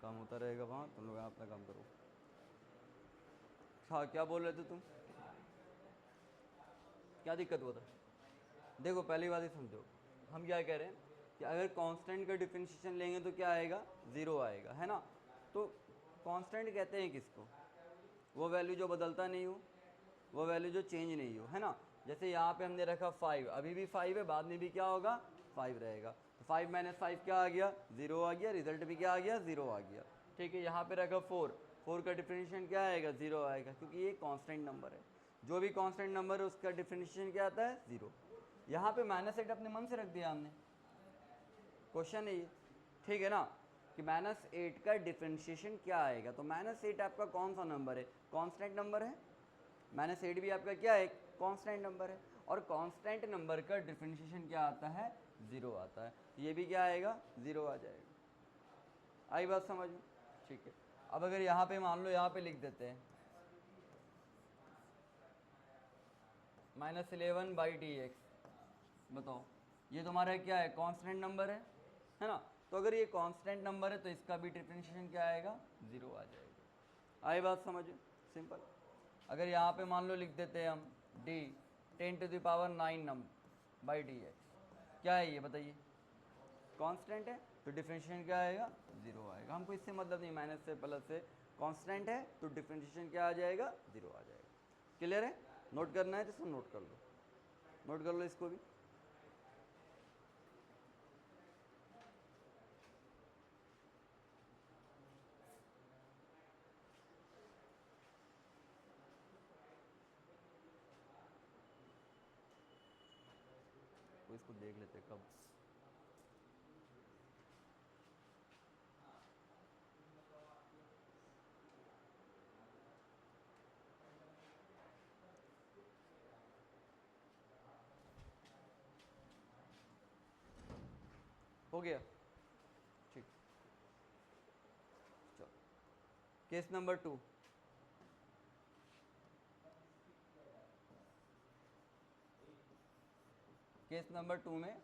काम होता रहेगा वहाँ, तुम लोग यहाँ अपना काम करो। हाँ क्या बोल रहे थे तुम, क्या दिक्कत हुआ था? देखो पहली बात ही समझो, हम क्या कह रहे हैं कि अगर कांस्टेंट का डिफरेंशिएशन लेंगे तो क्या आएगा, ज़ीरो आएगा, है ना। तो कांस्टेंट कहते हैं किसको, वो वैल्यू जो बदलता नहीं हो, वो वैल्यू जो चेंज नहीं हो, है ना। जैसे यहाँ पे हमने रखा 5, अभी भी 5 है, बाद में भी क्या होगा, 5 रहेगा। तो 5 माइनस 5 क्या आ गया, 0 आ गया, रिजल्ट भी क्या आ गया, 0 आ गया। ठीक है, यहाँ पे रखा 4, 4 का डिफरेंशिएशन क्या आएगा, 0 आएगा, क्योंकि ये कांस्टेंट नंबर है। जो भी कांस्टेंट नंबर है उसका डिफरेंशिएशन क्या आता है, 0। यहाँ पे -8 अपने मन से रख दिया हमने, क्वेश्चन है ये, ठीक है ना, कि -8 का डिफरेंशिएशन क्या आएगा। तो -8 आपका कौन सा नंबर है, कांस्टेंट नंबर है। -8 भी आपका क्या है, कांस्टेंट नंबर है। और कांस्टेंट नंबर का डिफरेंशिएशन क्या आता है, 0 आता है। तो ये भी क्या आएगा, 0 आ जाएगा। आई बात समझ में? ठीक है। अब अगर यहाँ पे मान लो, यहाँ पे लिख देते हैं -11/dx, बताओ ये तुम्हारा क्या है, कांस्टेंट नंबर है ना। तो अगर ये कांस्टेंट नंबर है तो इसका भी डिफरेंशिएशन क्या आएगा, 0 आ जाएगा। आई बात समझ में? सिंपल। अगर यहाँ पे मान लो लिख देते हैं हम d 10⁹ क्या है ये बताइए, कांस्टेंट है, तो डिफरेंशिएशन क्या आएगा, 0 आएगा। हमको इससे मतलब नहीं, माइनस से प्लस से, कांस्टेंट है तो डिफरेंशिएशन क्या आ जाएगा, 0 आ जाएगा। क्लियर है? नोट करना है तो इसको नोट कर लो, नोट कर लो इसको भी। तो इसको देख लेते हैं कब। हो गया, ठीक। चलो केस नंबर 2। केस नंबर 2 में,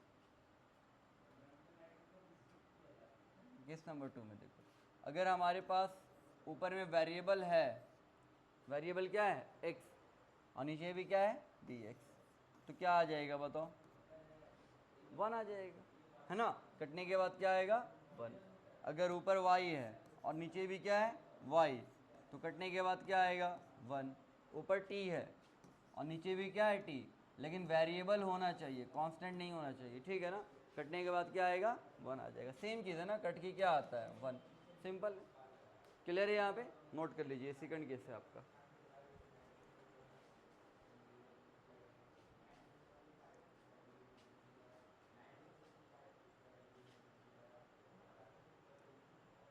केस नंबर 2 में देखो, अगर हमारे पास ऊपर में वेरिएबल है, वेरिएबल क्या है, x, और नीचे भी क्या है, dx, तो क्या आ जाएगा बताओ, 1 आ जाएगा, है ना। कटने के बाद क्या आएगा, 1। अगर ऊपर y है और नीचे भी क्या है, y, तो कटने के बाद क्या आएगा, 1। ऊपर t है और नीचे भी क्या है, t, लेकिन वेरिएबल होना चाहिए, कांस्टेंट नहीं होना चाहिए, ठीक है ना। कटने के बाद क्या आएगा, 1 आ जाएगा। सेम चीज़ है ना, कट के क्या आता है, 1। सिंपल। क्लियर है? यहाँ पे नोट कर लीजिए, सेकंड केस है आपका।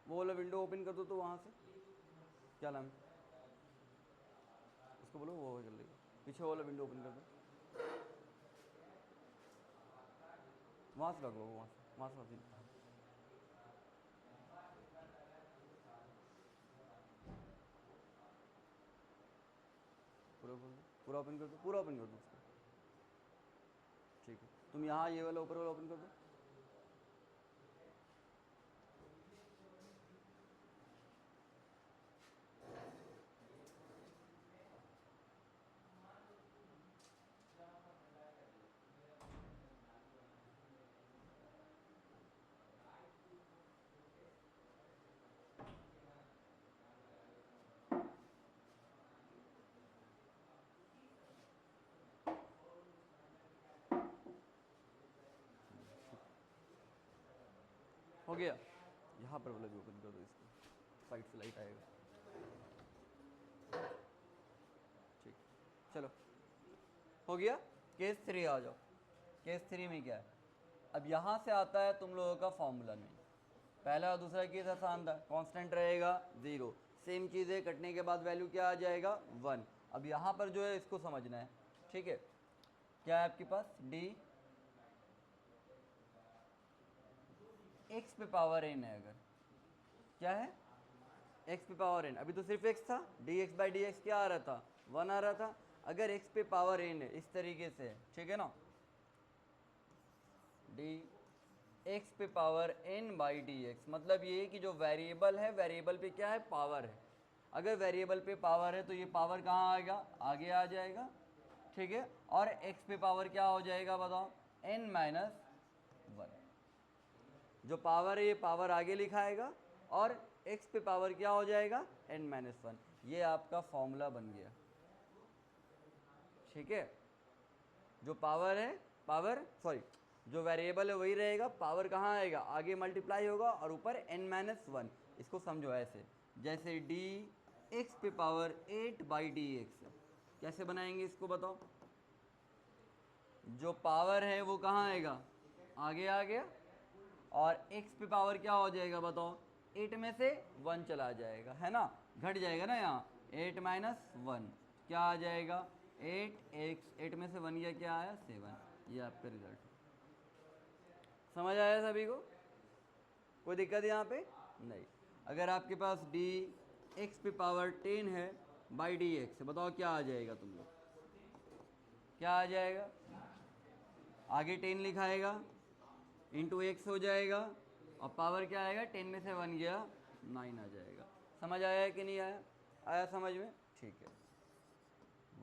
वो वाला विंडो ओपन कर दो तो वहाँ से, क्या नाम है उसको बोलो, वो कर लेगा। पीछे वाला विंडो ओपन कर दो, वहाँ से लग लो, वहाँ से पूरा खोल दो, पूरा ओपन कर दो, पूरा ओपन कर दो उसको। ठीक है, तुम यहाँ ये वाला ऊपर वाला ओपन कर दो। हो गया, यहाँ पर वाला भी ओपन कर दो इसको, साइड से लाइट आएगा। ठीक, चलो हो गया। केस 3 आ जाओ। केस 3 में क्या है, अब यहाँ से आता है तुम लोगों का फॉर्मूला नहीं। पहला और दूसरा केस आसान था, कांस्टेंट रहेगा 0, सेम चीज़ है, कटने के बाद वैल्यू क्या आ जाएगा, 1। अब यहाँ पर जो है इसको समझना है, ठीक है। क्या है आपके पास, d x पे पावर n है, अगर क्या है, x पे पावर n, अभी तो सिर्फ x था, dx/dx क्या आ रहा था, 1 आ रहा था। अगर x पे पावर n है, इस तरीके से, ठीक है ना, d एक्स पे power n by D x. मतलब ये कि जो वेरिएबल है, वेरिएबल पे क्या है, पावर है। अगर वेरिएबल पे पावर है तो ये पावर कहाँ आएगा, आगे आ जाएगा, ठीक है। और x पे पावर क्या हो जाएगा बताओ, n माइनस वन। जो पावर है ये पावर आगे लिखाएगा और x पे पावर क्या हो जाएगा, n माइनस वन। ये आपका फॉर्मूला बन गया, ठीक है। जो पावर है, पावर सॉरी, जो वेरिएबल है वही रहेगा, पावर कहाँ आएगा, आगे मल्टीप्लाई होगा और ऊपर n माइनस वन। इसको समझो ऐसे, जैसे डी एक्स पे पावर 8 बाई डी एक्स। कैसे बनाएंगे इसको बताओ। जो पावर है वो कहाँ आएगा, आगे आ गया, और x पे पावर क्या हो जाएगा बताओ, 8 में से 1 चला जाएगा, है ना, घट जाएगा ना यहाँ, 8 माइनस वन क्या आ जाएगा, 8x, 8 में से 1 गया, क्या आया 7। ये आपका रिजल्ट समझ आया सभी को, कोई दिक्कत यहाँ पे नहीं। अगर आपके पास डी एक्स पे पावर 10 है बाई डी एक्स, बताओ क्या आ जाएगा तुम लोग, क्या आ जाएगा, आगे 10 लिखाएगा, इंटू एक्स हो जाएगा, और पावर क्या आएगा, 10 में से 1 गया 9 आ जाएगा। समझ आया कि नहीं आया, आया समझ में, ठीक है।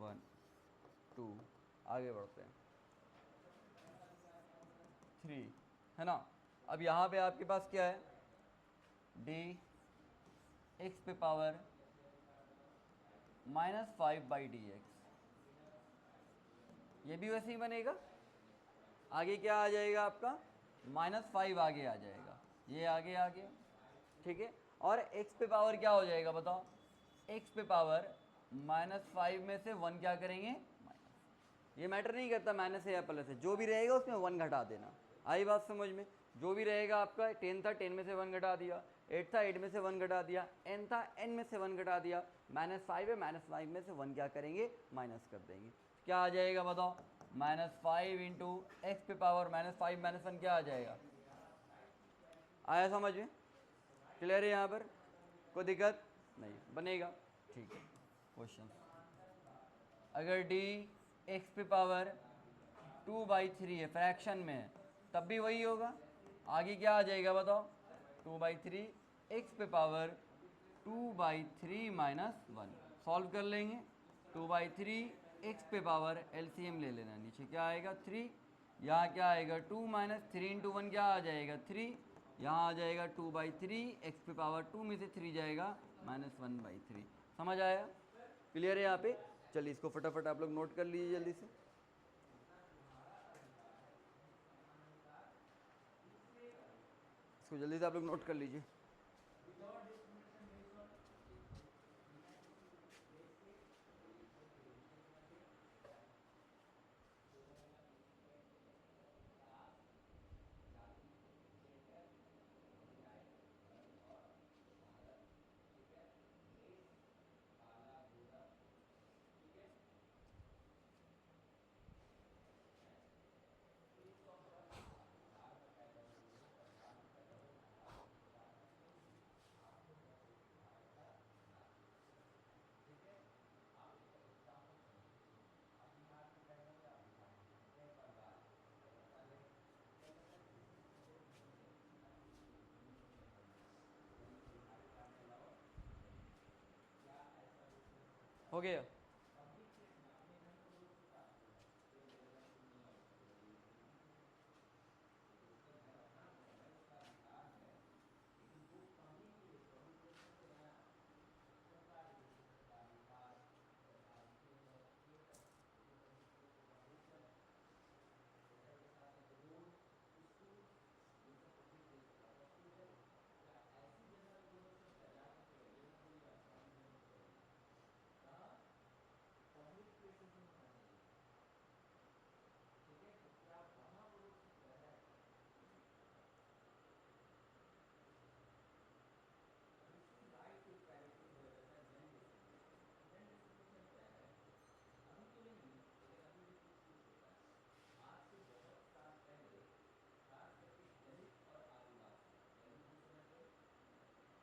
1 2 आगे बढ़ते हैं, 3, है ना। अब यहाँ पे आपके पास क्या है, डी एक्स पे पावर -5 बाई डी एक्स, ये भी वैसे ही बनेगा। आगे क्या आ जाएगा आपका, -5 आगे आ जाएगा, ये आगे आ गया, ठीक है। और x पे पावर क्या हो जाएगा बताओ, x पे पावर -5 में से 1 क्या करेंगे, माइनस। ये मैटर नहीं करता माइनस है या प्लस है, जो भी रहेगा उसमें 1 घटा देना। आई बात समझ में, जो भी रहेगा आपका, 10 था 10 में से 1 घटा दिया, 8 था 8 में से 1 घटा दिया, n था n में से 1 घटा दिया, -5 है -5 में से 1 क्या करेंगे, माइनस कर देंगे। क्या आ जाएगा बताओ, -5 इंटू एक्स पे पावर -5 -1 क्या आ जाएगा, आया समझ में, क्लियर है यहाँ पर, कोई दिक्कत नहीं, बनेगा, ठीक है। क्वेश्चन, अगर डी एक्स पे पावर 2/3 है, फ्रैक्शन में है, तब भी वही होगा। आगे क्या आ जाएगा बताओ, 2/3 एक्स पे पावर 2/3 -1। सॉल्व कर लेंगे, 2/3 एक्स पे पावर एलसीएम ले लेना, नीचे क्या आएगा 3, यहाँ क्या आएगा 2 -3 इंटू 1 क्या आ जाएगा 3, यहाँ आ जाएगा 2/3 एक्स पे पावर 2 में से 3 जाएगा -1/3। समझ आया, क्लियर है यहाँ पे। चलिए इसको फटाफट आप लोग नोट कर लीजिए जल्दी से। इसको जल्दी से आप लोग नोट कर लीजिए। हो गया,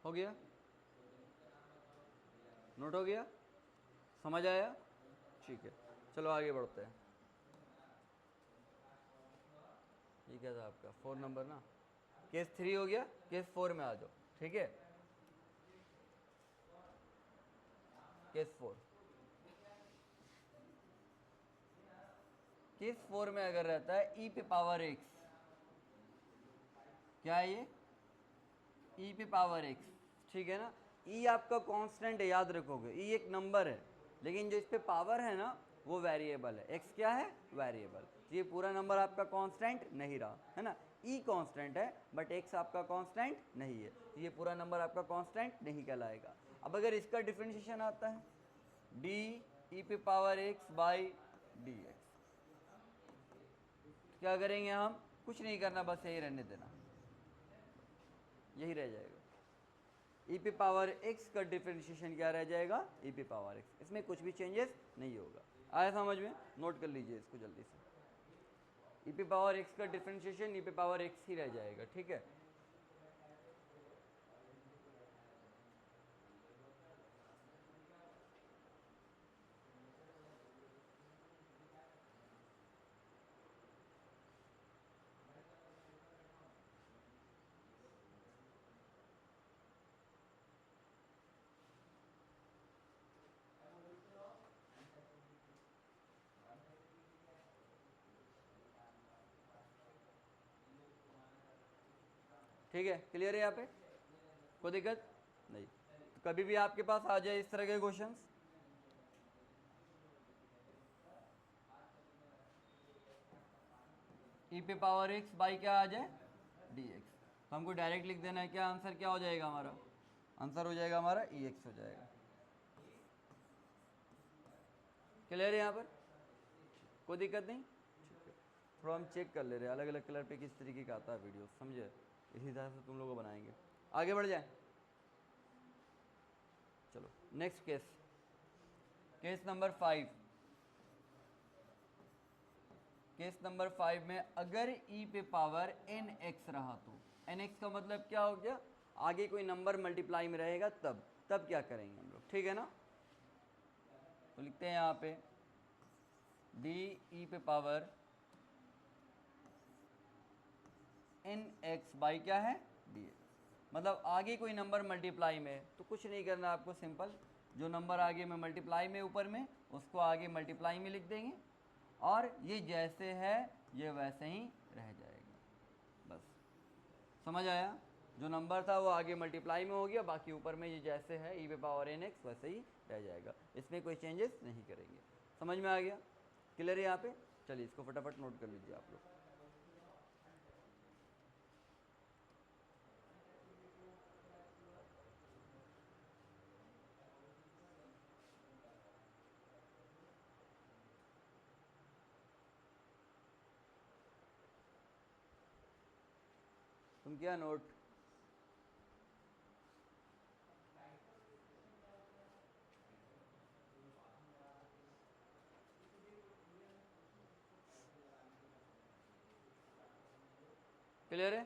हो गया, नोट हो गया, समझ आया, ठीक है। चलो आगे बढ़ते हैं। ये क्या था आपका 4 नंबर ना, केस 3 हो गया, केस 4 में आ जाओ, ठीक है। केस 4, केस 4 में अगर रहता है e पे पावर x, क्या है ये, e पे पावर x, ठीक है ना। e आपका कांस्टेंट है, याद रखोगे, e एक नंबर है, लेकिन जो इस पे पावर है ना वो वेरिएबल है। x क्या है, वेरिएबल। ये पूरा नंबर आपका कांस्टेंट नहीं रहा, है ना। e कांस्टेंट है बट x आपका कांस्टेंट नहीं है, ये पूरा नंबर आपका कांस्टेंट नहीं कहलाएगा। अब अगर इसका डिफरेंशिएशन आता है d e पे power x by D x, क्या करेंगे हम, कुछ नहीं करना, बस यही रहने देना, यही रह जाएगा। e पे पावर x का डिफरेंशिएशन क्या रह जाएगा, e पे पावर x, इसमें कुछ भी चेंजेस नहीं होगा। आया समझ में, नोट कर लीजिए इसको जल्दी से। e पे पावर x का डिफरेंशिएशन e पे पावर x ही रह जाएगा, ठीक है। ठीक है, क्लियर है यहाँ पे, कोई दिक्कत नहीं। तो कभी भी आपके पास आ जाए इस तरह के क्वेश्चंस, e पे पावर x बाई क्या आ जाए, dx, तो हमको डायरेक्ट लिख देना है, क्या आंसर क्या हो जाएगा हमारा, आंसर हो जाएगा हमारा ex हो जाएगा। क्लियर है यहाँ पर, कोई दिक्कत नहीं, ठीक है। थोड़ा हम चेक कर ले रहे हैं अलग अलग कलर पे किस तरीके का आता है वीडियो, समझे, इसी तरह से तुम लोग को बनाएंगे। आगे बढ़ जाए, चलो next case, case number 5। Case number 5 में अगर e पे पावर nx रहा तो, nx का मतलब क्या हो गया, आगे कोई नंबर मल्टीप्लाई में रहेगा तब क्या करेंगे हम लोग, ठीक है ना। तो लिखते हैं यहाँ पे डी ई पे पावर nx बाई क्या है, dx, मतलब आगे कोई नंबर मल्टीप्लाई में है तो कुछ नहीं करना आपको, सिंपल जो नंबर आगे में मल्टीप्लाई में ऊपर में उसको आगे मल्टीप्लाई में लिख देंगे, और ये जैसे है ये वैसे ही रह जाएगा, बस समझ आया। जो नंबर था वो आगे मल्टीप्लाई में हो गया, बाकी ऊपर में ये जैसे है e पे पावर nx वैसे ही रह जाएगा, इसमें कोई चेंजेस नहीं करेंगे। समझ में आ गया, क्लियर है यहाँ पे। चलिए इसको फटाफट नोट कर लीजिए आप लोग। तुम क्या नोट, क्लियर है,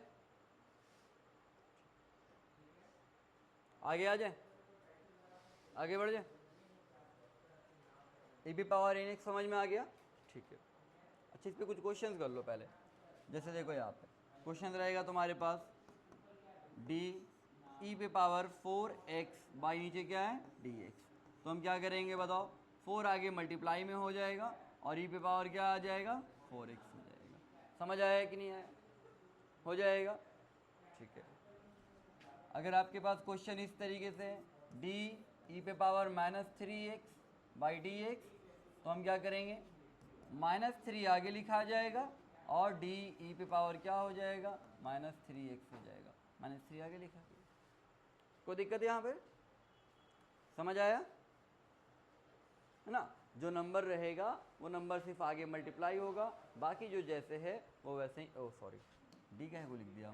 आगे आ जाए, आगे बढ़ जाए। e भी पावर nx समझ में आ गया, ठीक है। अच्छा इस पे कुछ क्वेश्चंस कर लो पहले, जैसे देखो यहाँ पे क्वेश्चन रहेगा तुम्हारे पास डी ई पे पावर 4x बाई नीचे क्या है dx, तो हम क्या करेंगे बताओ, 4 आगे मल्टीप्लाई में हो जाएगा और e पे पावर क्या आ जाएगा 4x हो जाएगा। समझ आया कि नहीं आया, हो जाएगा, ठीक है। अगर आपके पास क्वेश्चन इस तरीके से डी ई पे power -3x by D x, तो हम क्या करेंगे, -3 आगे लिखा जाएगा और डी ई पे पावर क्या हो जाएगा -3x हो जाएगा, -3 आगे लिखा गया। कोई दिक्कत है यहाँ पे, समझ आया है ना। जो नंबर रहेगा वो नंबर सिर्फ आगे मल्टीप्लाई होगा, बाकी जो जैसे है वो वैसे ही, ओ सॉरी डी का है वो लिख दिया,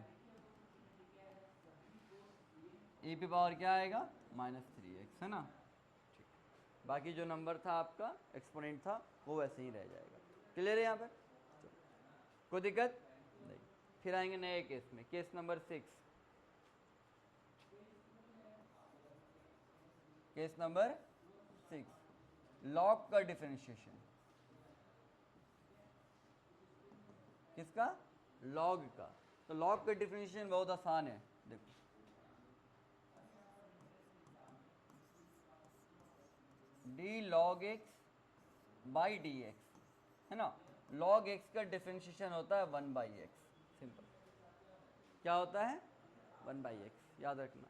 ए पे पावर क्या आएगा -3x है ना, ठीक। बाकी जो नंबर था आपका एक्सपोनेंट था वो वैसे ही रह जाएगा। क्लियर है यहाँ पे, कोई दिक्कत नहीं। फिर आएंगे नए केस में, case number 6। Case number 6, log का डिफरेंशिएशन, किसका, लॉग का। तो log का डिफरेंशिएशन बहुत आसान है, देखो D log x by D x, है ना। log x का डिफरेंशिएशन होता है 1/x, सिंपल। क्या होता है? 1/x, याद रखना।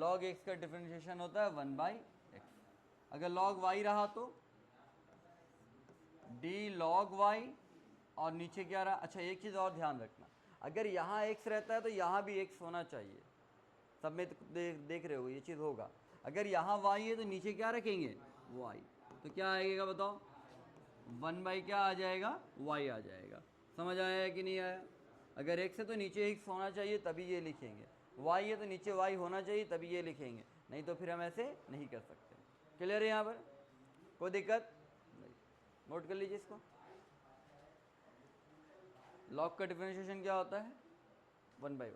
log x का डिफरेंशिएशन होता है 1/x। अगर log y रहा तो d log y, और नीचे क्या रहा? अच्छा एक चीज़ और ध्यान रखना, अगर यहाँ x रहता है तो यहाँ भी x होना चाहिए। सब में तो देख रहे हो ये चीज़ होगा। अगर यहाँ y है तो नीचे क्या रखेंगे? y। तो क्या आएगा बताओ? 1/ क्या आ जाएगा? y आ जाएगा। समझ आया कि नहीं आया? अगर x है तो नीचे x होना चाहिए तभी ये लिखेंगे, y है तो नीचे y होना चाहिए तभी ये लिखेंगे, नहीं तो फिर हम ऐसे नहीं कर सकते। क्लियर है यहाँ पर? कोई दिक्कत नहीं? नोट कर लीजिए इसको। log का डिफरेंशिएशन क्या होता है? 1/y,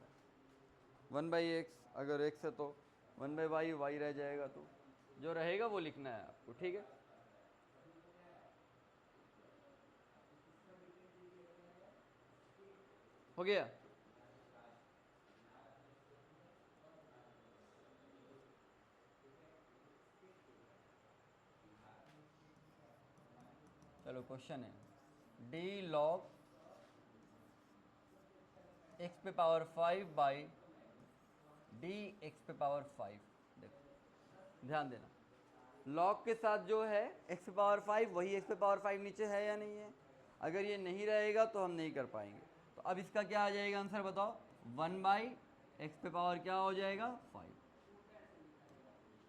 1/x। अगर x है तो 1/y, y रह जाएगा, तो जो रहेगा वो लिखना है आपको, ठीक है। हो गया? चलो क्वेश्चन है, डी लॉग एक्स पे पावर 5 बाई डी एक्स पे पावर 5। देखो ध्यान देना, लॉग के साथ जो है एक्स पे पावर 5 वही एक्स पे पावर 5 नीचे है या नहीं है? अगर ये नहीं रहेगा तो हम नहीं कर पाएंगे। तो अब इसका क्या आ जाएगा आंसर बताओ? 1/x पे पावर क्या हो जाएगा? 5।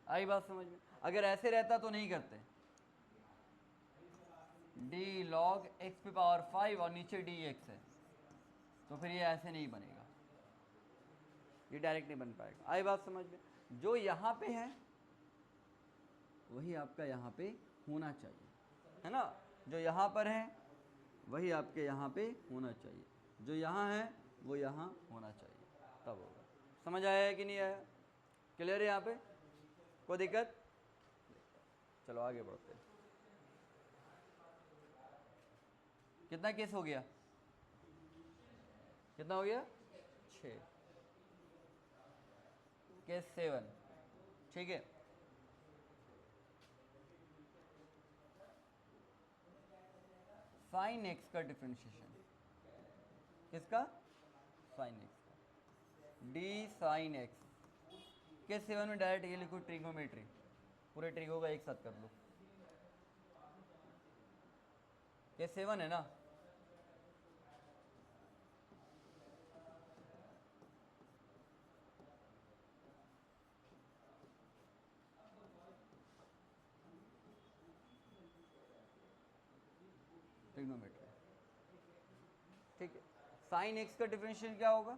आई बात समझ में? अगर ऐसे रहता तो नहीं करते, डी लॉग एक्स पे पावर 5 और नीचे डी एक्स है, तो फिर ये ऐसे नहीं बनेगा, ये डायरेक्ट नहीं बन पाएगा। आई बात समझ में? जो यहाँ पे है वही आपका यहाँ पे होना चाहिए, है ना। जो यहाँ पर है वही आपके यहाँ पे होना चाहिए, जो यहाँ है वो यहाँ होना चाहिए, तब होगा। समझ आया है कि नहीं आया? क्लियर है यहाँ पे? कोई दिक्कत? चलो आगे बढ़ते हैं। कितना केस हो गया? कितना हो गया? 6। केस 7, ठीक है। साइन एक्स का डिफरेंशिएशन, किसका? साइन एक्स का, डी साइन एक्स। केस 7 में डायरेक्ट ये लिखो ट्रिग्नोमेट्री, पूरे ट्रिगो का एक साथ कर लो। केस 7 है ना? ट्रिग्नोमेट्री, ठीक है। साइन एक्स का डिफरेंशिएशन क्या होगा?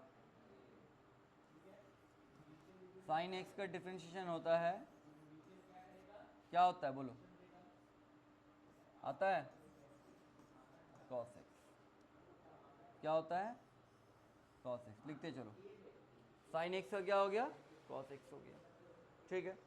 साइन एक्स का डिफरेंशिएशन होता है, क्या होता है बोलो? आता है? Cos x. क्या होता है? Cos x. लिखते चलो, साइन एक्स का क्या हो गया? कॉस एक्स हो गया, ठीक है।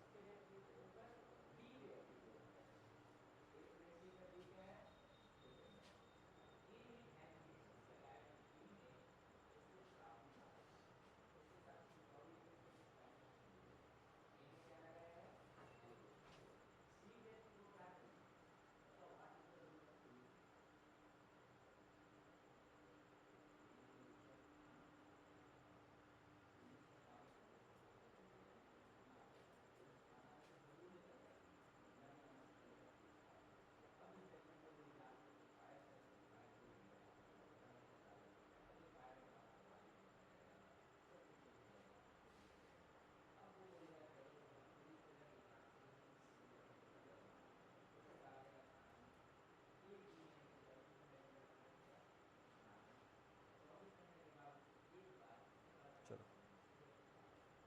चलो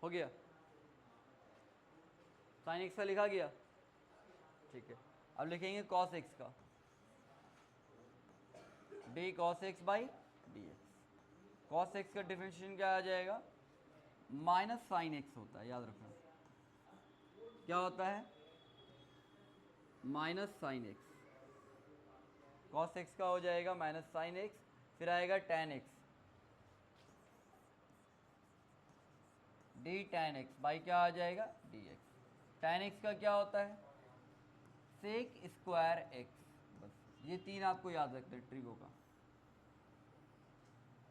हो गया, साइन एक्स का लिखा गया, ठीक है। अब लिखेंगे कॉस एक्स का, D cos x by D x. Cos x का डिफरेंशिएशन क्या आ जाएगा? माइनस साइन एक्स होता है, याद रखना। क्या होता है? Minus sine x. Cos x का हो जाएगा माइनस साइन एक्स, फिर आएगा ten x, D tan x by क्या आ जाएगा dx। tan x का क्या होता है सेक स्क्वायर x। बस ये तीन आपको याद रखते हैं ट्रिगो का,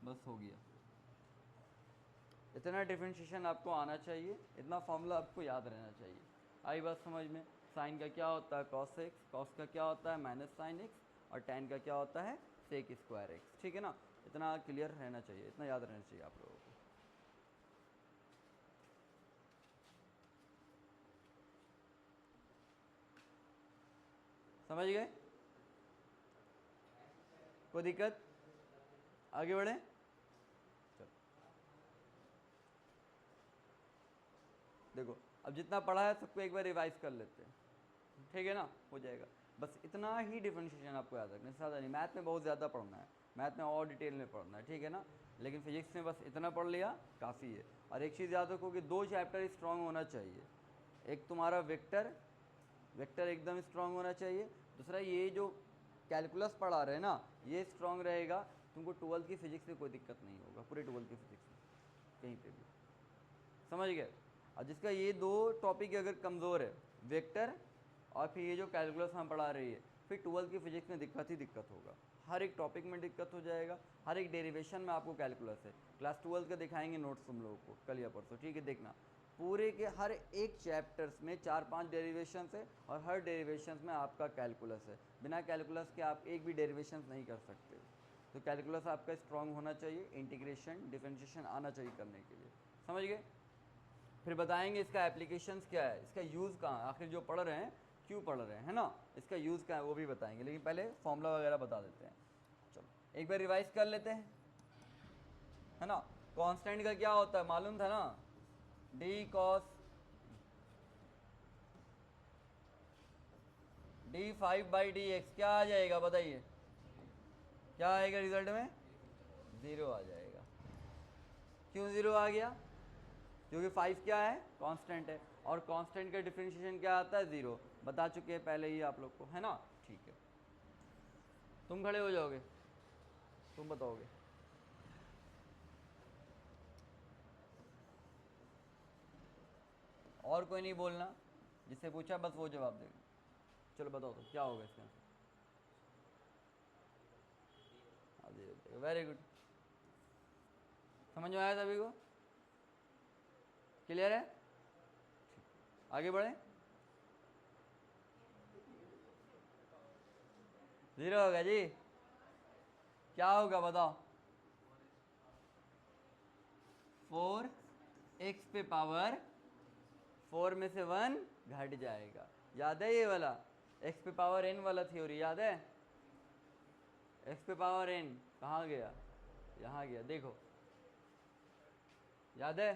बस हो गया। इतना डिफरेंशिएशन आपको आना चाहिए, इतना फॉर्मूला आपको याद रहना चाहिए। आई बात समझ में। साइन का क्या होता है कॉस एक्स, कॉस का क्या होता है माइनस साइन एक्स, और टैन का क्या होता है सेक स्क्वायर एक्स। ठीक है ना, इतना क्लियर रहना चाहिए, इतना याद रहना चाहिए आप लोगों को। समझ गए? कोई दिक्कत? आगे बढ़े। चलो देखो, अब जितना पढ़ा है सबको एक बार रिवाइज कर लेते हैं, ठीक है ना, हो जाएगा। बस इतना ही डिफरेंशिएशन आपको याद रखना है, ज़्यादा नहीं। मैथ में बहुत ज़्यादा पढ़ना है, मैथ में और डिटेल में पढ़ना है, ठीक है ना। लेकिन फिजिक्स में बस इतना पढ़ लिया काफ़ी है। और एक चीज़ याद रखो कि दो चैप्टर स्ट्रांग होना चाहिए। एक तुम्हारा वेक्टर, वेक्टर एकदम स्ट्रांग होना चाहिए। दूसरा ये जो कैलकुलस पढ़ा रहे हैं ना, ये स्ट्रांग रहेगा, तुमको 12th की फिजिक्स में कोई दिक्कत नहीं होगा, पूरे 12th की फिजिक्स में कहीं पे भी। समझ गए? और जिसका ये दो टॉपिक अगर कमज़ोर है, वेक्टर और फिर ये जो कैलकुलस हम पढ़ा रही है, फिर 12th की फिजिक्स में दिक्कत ही दिक्कत होगा। हर एक टॉपिक में दिक्कत हो जाएगा, हर एक डेरिवेशन में आपको कैलकुलस है। क्लास 12 का दिखाएंगे नोट्स तुम लोगों को कल या परसों, ठीक है। देखना पूरे के हर एक चैप्टर्स में 4-5 डेरिवेशन है, और हर डेरिवेशन में आपका कैलकुलस है। बिना कैलकुलस के आप एक भी डेरिवेशन नहीं कर सकते। तो कैलकुलस आपका स्ट्रांग होना चाहिए, इंटीग्रेशन डिफरेंशिएशन आना चाहिए करने के लिए। समझ गए? फिर बताएंगे इसका एप्लीकेशंस क्या है, इसका यूज़ कहाँ है, आखिर जो पढ़ रहे हैं क्यों पढ़ रहे हैं, है ना, इसका यूज़ क्या है वो भी बताएंगे। लेकिन पहले फॉर्मूला वगैरह बता देते हैं। चलो एक बार रिवाइज कर लेते हैं, है ना। कांस्टेंट का क्या होता है मालूम था ना, डी कॉस d5/dx क्या आ जाएगा बताइए, क्या आएगा रिजल्ट में 0 आ जाएगा। क्यों 0 आ गया? क्योंकि 5 क्या है कांस्टेंट है, और कांस्टेंट का डिफरेंशिएशन क्या आता है 0। बता चुके हैं पहले ही आप लोग को, है ना। ठीक है, तुम खड़े हो जाओगे, तुम बताओगे। और कोई नहीं बोलना, जिससे पूछा बस वो जवाब देगा। चलो बताओ तो क्या होगा इसका आंसर। वेरी गुड, समझ में आया सभी को? क्लियर है? आगे बढ़े। 0 होगा जी, क्या होगा बताओ? 4x पे पावर 4 में से 1 घट जाएगा। याद है ये वाला x पे पावर n वाला थ्योरी, याद है? x पे पावर n कहाँ गया, यहाँ गया, देखो याद है।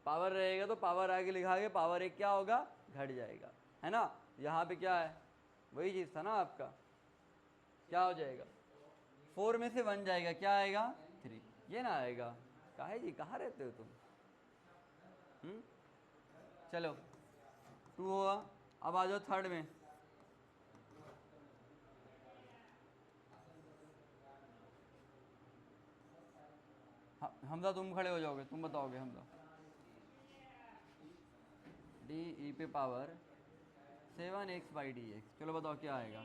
पावर रहेगा तो पावर आगे लिखा के पावर एक क्या होगा घट जाएगा, है ना। यहाँ पे क्या है वही चीज़ था ना आपका, क्या हो जाएगा 4 में से 1 जाएगा, क्या आएगा 3, ये ना आएगा। काहे जी कहाँ रहते हो तुम? चलो 2 हुआ, अब आ जाओ थर्ड में। हमजा तुम खड़े हो जाओगे, तुम बताओगे हमजा। डी ई पे पावर 7x/dx, चलो बताओ क्या आएगा।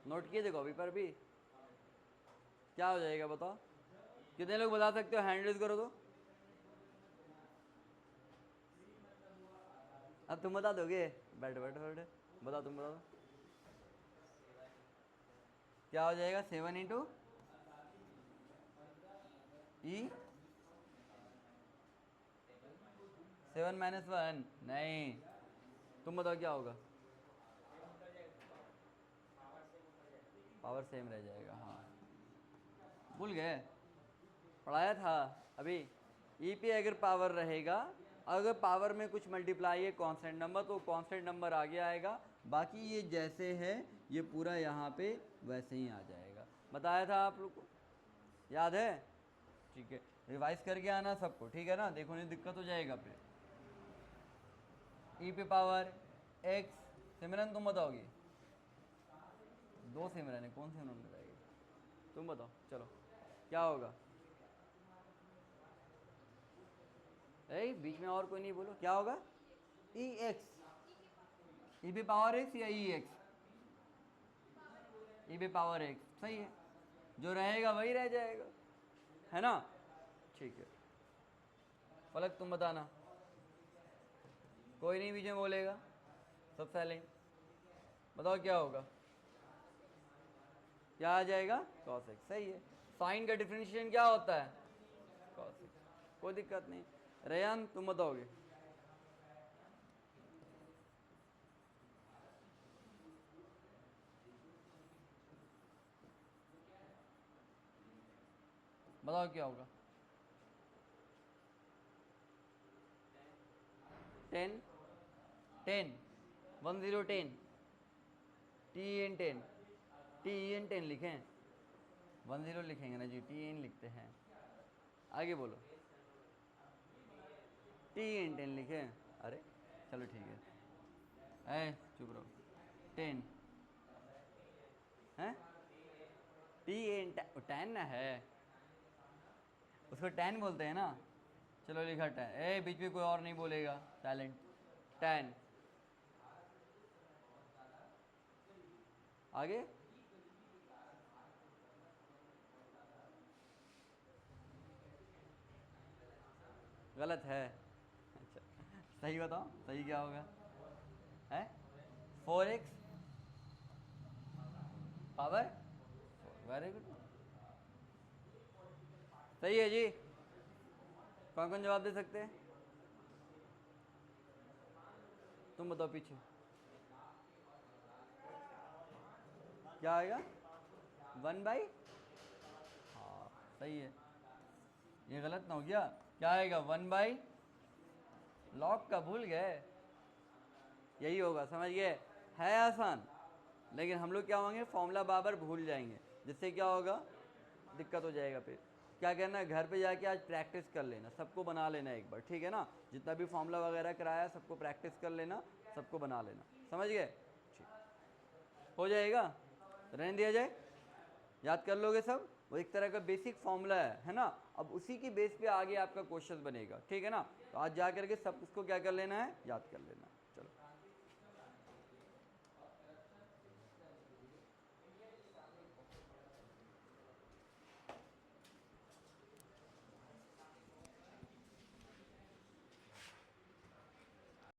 नोट किए देखो अभी पर भी क्या हो जाएगा बताओ, कितने लोग बता सकते हो, हैंड रेज करो तो। अब तुम बता दोगे, बैठ बैठ बैठ, बताओ तुम बताओ क्या हो जाएगा। 7 इंटू ई 7 - 1 नहीं, तुम बताओ क्या होगा। पावर सेम रह जाएगा, हाँ भूल गए, पढ़ाया था अभी। ई पे अगर पावर रहेगा, अगर पावर में कुछ मल्टीप्लाई है कांस्टेंट नंबर, तो कांस्टेंट नंबर आगे आएगा, बाकी ये जैसे है ये पूरा यहाँ पे वैसे ही आ जाएगा। बताया था आप लोग को, याद है? ठीक है, रिवाइज करके आना सबको, ठीक है ना, देखो नहीं दिक्कत हो जाएगा फिर। ई पे पावर एक्स। सिमरन तुम बताओगी, दो सिमरन है, कौन सी उन्होंने बताएगी, तुम बताओ चलो क्या होगा। ए बीच में और कोई नहीं बोलो, क्या होगा, ई एक्स, ई पे पावर एक्स या ई एक्स, ई पे पावर एक्स, सही है, जो रहेगा वही रह जाएगा, है ना। ठीक है, पलक तुम बताना, कोई नहीं बीच में बोलेगा, सब साइलेंट, बताओ क्या होगा, क्या आ जाएगा, cos x, सही है। साइन का डिफरेंशिएशन क्या होता है, cos x, कोई दिक्कत नहीं। रेयान तुम बताओगे, बताओ क्या होगा, 10, 10, 10, टी एन 10, टी एन 10 लिखें, 10 लिखेंगे ना जी, टी एन लिखते हैं, आगे बोलो, टी एन 10 लिखें, अरे चलो ठीक है, ए चुप रहो, 10 है, टी एन 10 ना है, उसको 10 बोलते हैं ना, चलो लिखा 10, ए बीच में कोई और नहीं बोलेगा, साइलेंट, 10, आगे गलत है, अच्छा सही बताओ, सही क्या होगा, है 4x पावर, वेरी गुड, सही है जी। कौन कौन जवाब दे सकते हैं, तुम बताओ पीछे क्या आएगा, 1/, हाँ सही है, ये गलत ना हो गया, क्या आएगा 1/, लॉग का भूल गए, यही होगा, समझ गए, है आसान, लेकिन हम लोग क्या होंगे, फॉर्मूला बार भूल जाएंगे, जिससे क्या होगा, दिक्कत हो जाएगा। फिर क्या करना है, घर पे जाके आज प्रैक्टिस कर लेना, सबको बना लेना एक बार, ठीक है ना, जितना भी फॉर्मूला वगैरह कराया सबको प्रैक्टिस कर लेना, सबको बना लेना, समझ गए, ठीक हो जाएगा, रहने दिया जाए, याद कर लोगे सब, वो एक तरह का बेसिक फॉर्मूला है ना, अब उसी की बेस पे आगे आपका क्वेश्चन बनेगा, ठीक है ना, तो आज जा करके सब उसको क्या कर लेना है, याद कर लेना, चलो।